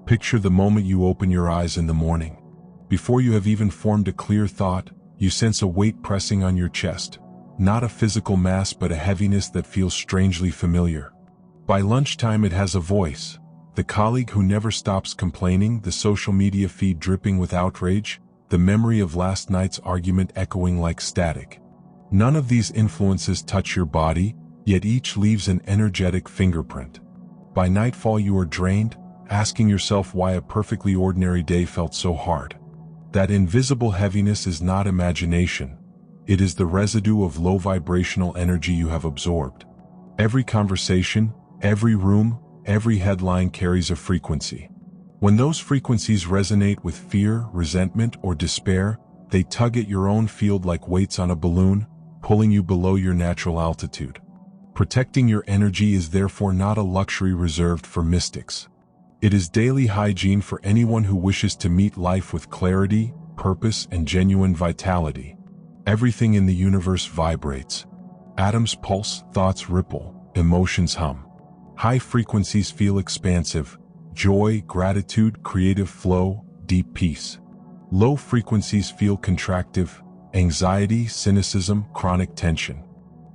Picture the moment you open your eyes in the morning. Before you have even formed a clear thought, you sense a weight pressing on your chest. Not a physical mass but a heaviness that feels strangely familiar. By lunchtime it has a voice. The colleague who never stops complaining, the social media feed dripping with outrage, the memory of last night's argument echoing like static. None of these influences touch your body, yet each leaves an energetic fingerprint. By nightfall you are drained, asking yourself why a perfectly ordinary day felt so hard. That invisible heaviness is not imagination. It is the residue of low vibrational energy you have absorbed. Every conversation, every room, every headline carries a frequency. When those frequencies resonate with fear, resentment, or despair, they tug at your own field like weights on a balloon, pulling you below your natural altitude. Protecting your energy is therefore not a luxury reserved for mystics. It is daily hygiene for anyone who wishes to meet life with clarity, purpose, and genuine vitality. Everything in the universe vibrates. Atoms pulse, thoughts ripple, emotions hum. High frequencies feel expansive, joy, gratitude, creative flow, deep peace. Low frequencies feel contractive, anxiety, cynicism, chronic tension.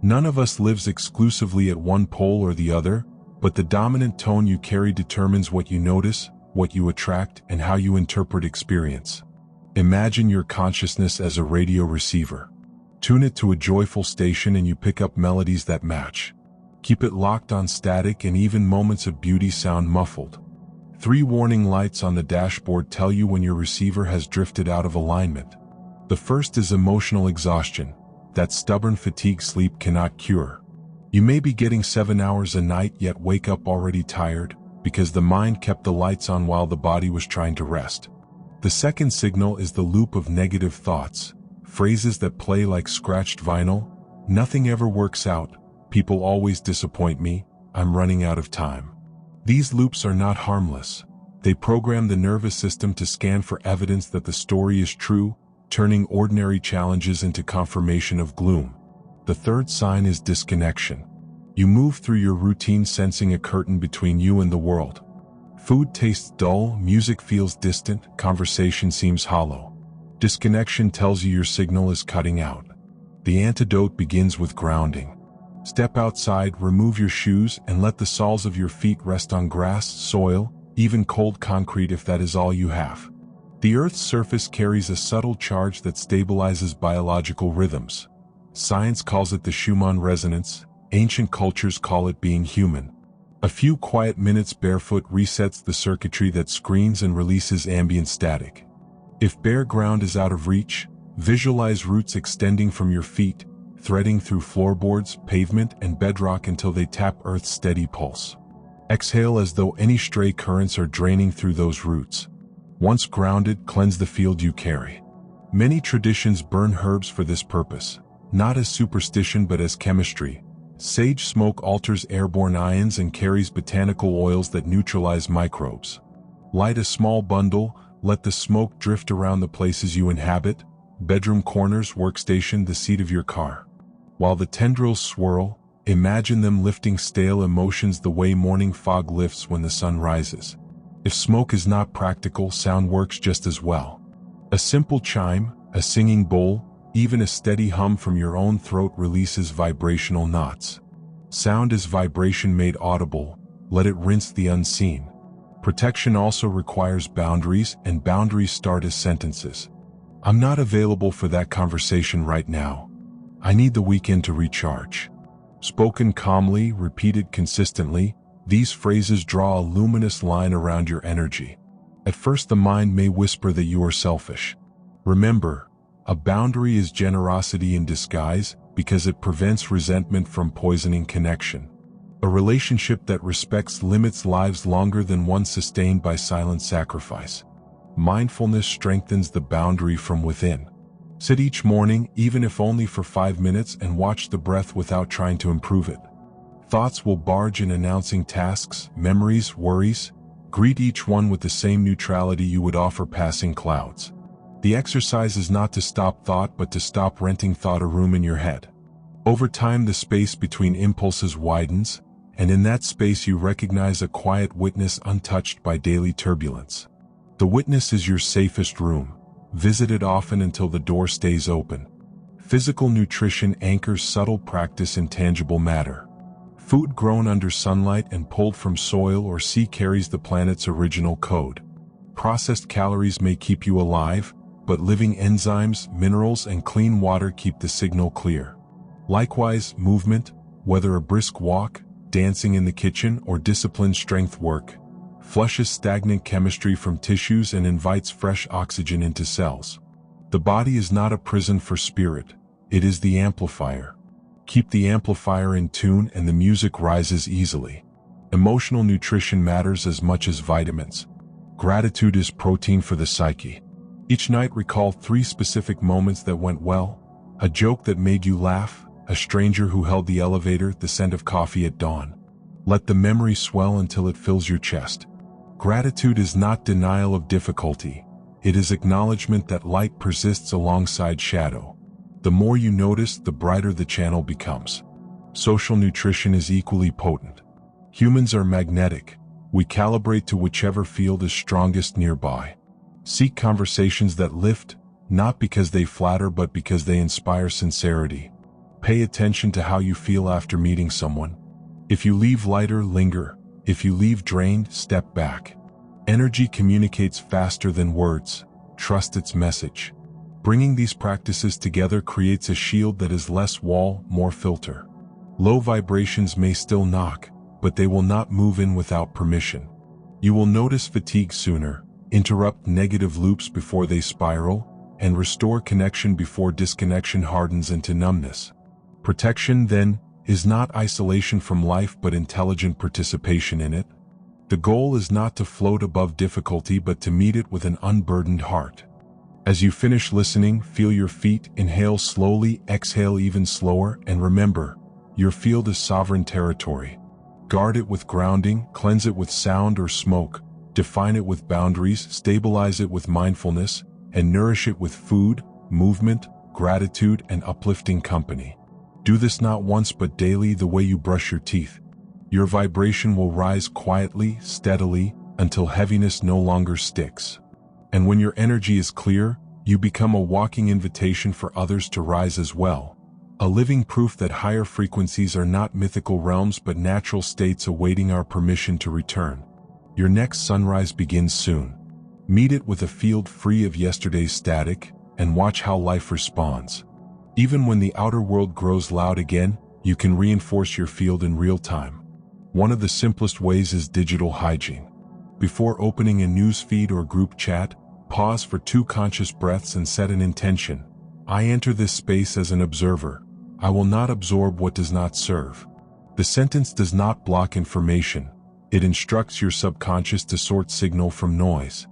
None of us lives exclusively at one pole or the other, but the dominant tone you carry determines what you notice, what you attract, and how you interpret experience. Imagine your consciousness as a radio receiver. Tune it to a joyful station and you pick up melodies that match. Keep it locked on static and even moments of beauty sound muffled. 3 warning lights on the dashboard tell you when your receiver has drifted out of alignment. The first is emotional exhaustion, that stubborn fatigue sleep cannot cure. You may be getting 7 hours a night yet wake up already tired, because the mind kept the lights on while the body was trying to rest. The second signal is the loop of negative thoughts, phrases that play like scratched vinyl. Nothing ever works out, people always disappoint me, I'm running out of time. These loops are not harmless. They program the nervous system to scan for evidence that the story is true, turning ordinary challenges into confirmation of gloom. The third sign is disconnection. You move through your routine sensing a curtain between you and the world. Food tastes dull, music feels distant, conversation seems hollow. Disconnection tells you your signal is cutting out. The antidote begins with grounding. Step outside, remove your shoes, and let the soles of your feet rest on grass, soil, even cold concrete if that is all you have. The Earth's surface carries a subtle charge that stabilizes biological rhythms. Science calls it the Schumann resonance, ancient cultures call it being human. A few quiet minutes barefoot resets the circuitry that screens and releases ambient static. If bare ground is out of reach, visualize roots extending from your feet, threading through floorboards, pavement, and bedrock until they tap Earth's steady pulse. Exhale as though any stray currents are draining through those roots. Once grounded, cleanse the field you carry. Many traditions burn herbs for this purpose, not as superstition but as chemistry. Sage smoke alters airborne ions and carries botanical oils that neutralize microbes. Light a small bundle, let the smoke drift around the places you inhabit, bedroom corners, workstation, the seat of your car. While the tendrils swirl, imagine them lifting stale emotions the way morning fog lifts when the sun rises. If smoke is not practical, sound works just as well. A simple chime, a singing bowl, even a steady hum from your own throat releases vibrational knots. Sound is vibration made audible, let it rinse the unseen. Protection also requires boundaries, and boundaries start as sentences. I'm not available for that conversation right now. I need the weekend to recharge. Spoken calmly, repeated consistently, these phrases draw a luminous line around your energy. At first the mind may whisper that you are selfish. Remember, a boundary is generosity in disguise because it prevents resentment from poisoning connection. A relationship that respects limits lives longer than one sustained by silent sacrifice. Mindfulness strengthens the boundary from within. Sit each morning, even if only for 5 minutes, and watch the breath without trying to improve it. Thoughts will barge in announcing tasks, memories, worries. Greet each one with the same neutrality you would offer passing clouds. The exercise is not to stop thought but to stop renting thought a room in your head. Over time the space between impulses widens, and in that space you recognize a quiet witness untouched by daily turbulence. The witness is your safest room. Visit it often until the door stays open. Physical nutrition anchors subtle practice in tangible matter. Food grown under sunlight and pulled from soil or sea carries the planet's original code. Processed calories may keep you alive, but living enzymes, minerals, and clean water keep the signal clear. Likewise, movement, whether a brisk walk, dancing in the kitchen, or disciplined strength work, flushes stagnant chemistry from tissues and invites fresh oxygen into cells. The body is not a prison for spirit, it is the amplifier. Keep the amplifier in tune and the music rises easily. Emotional nutrition matters as much as vitamins. Gratitude is protein for the psyche. Each night recall 3 specific moments that went well: a joke that made you laugh, a stranger who held the elevator, the scent of coffee at dawn. Let the memory swell until it fills your chest. Gratitude is not denial of difficulty. It is acknowledgement that light persists alongside shadow. The more you notice, the brighter the channel becomes. Social nutrition is equally potent. Humans are magnetic. We calibrate to whichever field is strongest nearby. Seek conversations that lift, not because they flatter but because they inspire sincerity. Pay attention to how you feel after meeting someone. If you leave lighter, linger. If you leave drained, step back. Energy communicates faster than words. Trust its message. Bringing these practices together creates a shield that is less wall, more filter. Low vibrations may still knock, but they will not move in without permission. You will notice fatigue sooner, interrupt negative loops before they spiral, and restore connection before disconnection hardens into numbness. Protection, then, is not isolation from life but intelligent participation in it. The goal is not to float above difficulty but to meet it with an unburdened heart. As you finish listening, feel your feet, inhale slowly, exhale even slower, and remember, your field is sovereign territory. Guard it with grounding, cleanse it with sound or smoke, define it with boundaries, stabilize it with mindfulness, and nourish it with food, movement, gratitude, and uplifting company. Do this not once but daily, the way you brush your teeth. Your vibration will rise quietly, steadily, until heaviness no longer sticks. And when your energy is clear, you become a walking invitation for others to rise as well. A living proof that higher frequencies are not mythical realms but natural states awaiting our permission to return. Your next sunrise begins soon. Meet it with a field free of yesterday's static, and watch how life responds. Even when the outer world grows loud again, you can reinforce your field in real time. One of the simplest ways is digital hygiene. Before opening a news feed or group chat, pause for 2 conscious breaths and set an intention. I enter this space as an observer. I will not absorb what does not serve. The sentence does not block information. It instructs your subconscious to sort signal from noise.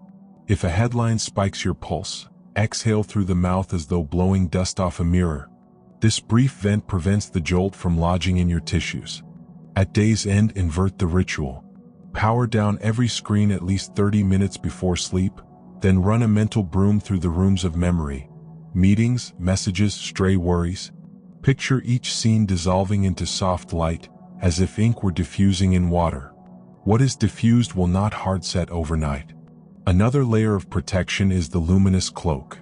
If a headline spikes your pulse, exhale through the mouth as though blowing dust off a mirror. This brief vent prevents the jolt from lodging in your tissues. At day's end, invert the ritual. Power down every screen at least 30 minutes before sleep, then run a mental broom through the rooms of memory. Meetings, messages, stray worries. Picture each scene dissolving into soft light, as if ink were diffusing in water. What is diffused will not hard set overnight. Another layer of protection is the luminous cloak.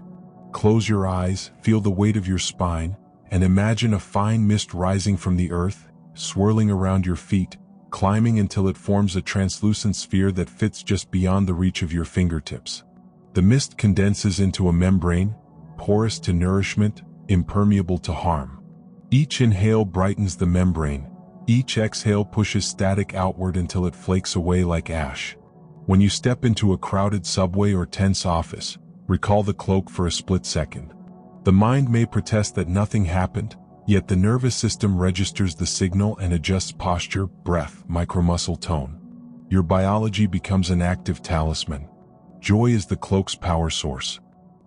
Close your eyes, feel the weight of your spine, and imagine a fine mist rising from the earth, swirling around your feet, climbing until it forms a translucent sphere that fits just beyond the reach of your fingertips. The mist condenses into a membrane, porous to nourishment, impermeable to harm. Each inhale brightens the membrane. Each exhale pushes static outward until it flakes away like ash. When you step into a crowded subway or tense office, recall the cloak for a split second. The mind may protest that nothing happened, yet the nervous system registers the signal and adjusts posture, breath, micromuscle tone. Your biology becomes an active talisman. Joy is the cloak's power source.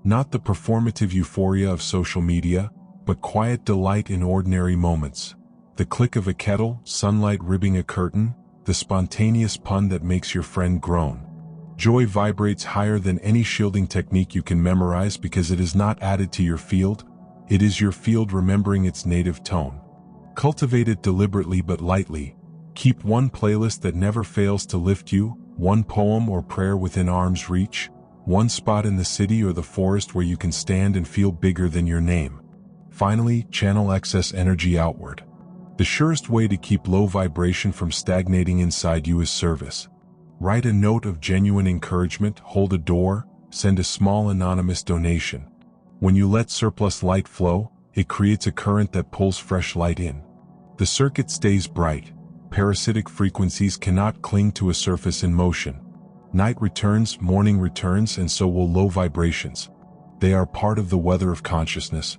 Not the performative euphoria of social media, but quiet delight in ordinary moments. The click of a kettle, sunlight ribbing a curtain, the spontaneous pun that makes your friend groan. Joy vibrates higher than any shielding technique you can memorize because it is not added to your field, it is your field remembering its native tone. Cultivate it deliberately but lightly. Keep one playlist that never fails to lift you, one poem or prayer within arm's reach, one spot in the city or the forest where you can stand and feel bigger than your name. Finally, channel excess energy outward. The surest way to keep low vibration from stagnating inside you is service. Write a note of genuine encouragement, hold a door, send a small anonymous donation. When you let surplus light flow, it creates a current that pulls fresh light in. The circuit stays bright. Parasitic frequencies cannot cling to a surface in motion. Night returns, morning returns, and so will low vibrations. They are part of the weather of consciousness.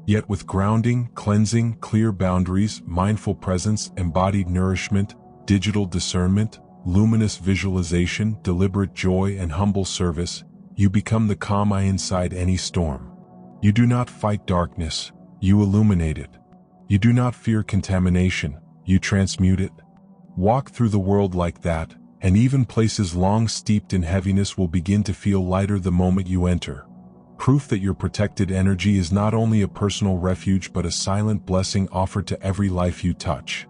Yet with grounding, cleansing, clear boundaries, mindful presence, embodied nourishment, digital discernment, luminous visualization, deliberate joy, and humble service, you become the calm eye inside any storm. You do not fight darkness, you illuminate it. You do not fear contamination, you transmute it. Walk through the world like that, and even places long steeped in heaviness will begin to feel lighter the moment you enter. Proof that your protected energy is not only a personal refuge but a silent blessing offered to every life you touch.